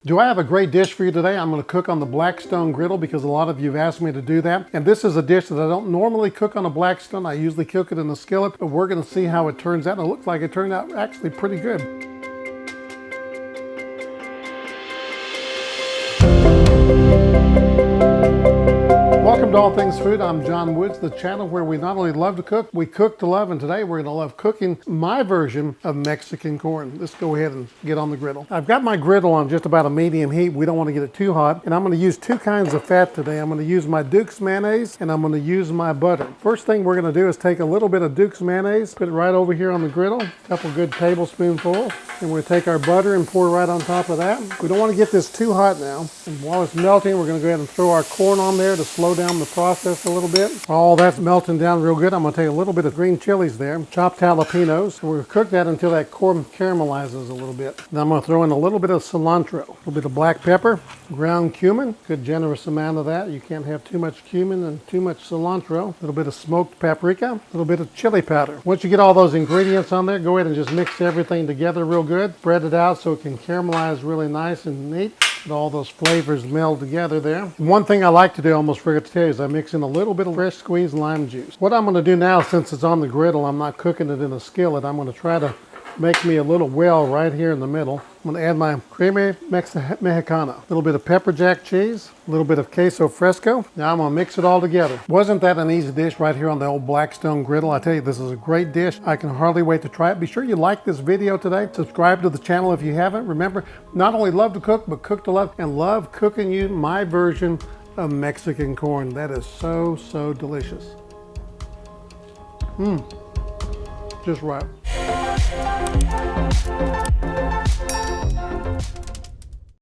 Do I have a great dish for you today? I'm going to cook on the Blackstone Griddle because a lot of you have asked me to do that. And this is a dish that I don't normally cook on a Blackstone. I usually cook it in a skillet, but we're going to see how it turns out. And it looks like it turned out actually pretty good. Welcome to All Things Food. I'm John Woods, the channel where we not only love to cook, we cook to love, and today we're going to love cooking my version of Mexican corn. Let's go ahead and get on the griddle. I've got my griddle on just about a medium heat. We don't want to get it too hot, and I'm going to use two kinds of fat today. I'm going to use my Duke's mayonnaise, and I'm going to use my butter. First thing we're going to do is take a little bit of Duke's mayonnaise, put it right over here on the griddle, a couple good tablespoonfuls, and we'll take our butter and pour right on top of that. We don't want to get this too hot now, and while it's melting, we're going to go ahead and throw our corn on there to slow down the process a little bit. All that's melting down real good. I'm going to take a little bit of green chilies there, chopped jalapeños, and we're going to cook that until that corn caramelizes a little bit. Then I'm going to throw in a little bit of cilantro, a little bit of black pepper, ground cumin, good generous amount of that. You can't have too much cumin and too much cilantro. A little bit of smoked paprika, a little bit of chili powder. Once you get all those ingredients on there, go ahead and just mix everything together real good. Spread it out so it can caramelize really nice and neat. Let all those flavors meld together there. One thing I like to do, I almost forgot to tell you, is I mix in a little bit of fresh squeezed lime juice. What I'm going to do now, since it's on the griddle, I'm not cooking it in a skillet. I'm going to try to make me a little well right here in the middle. I'm going to add my crema mexicana, a little bit of pepper jack cheese, a little bit of queso fresco. Now I'm going to mix it all together. Wasn't that an easy dish right here on the old Blackstone Griddle? I tell you, this is a great dish. I can hardly wait to try it. Be sure you like this video today. Subscribe to the channel if you haven't. Remember, not only love to cook, but cook to love, and love cooking you my version of Mexican corn. That is so, so delicious. Just right.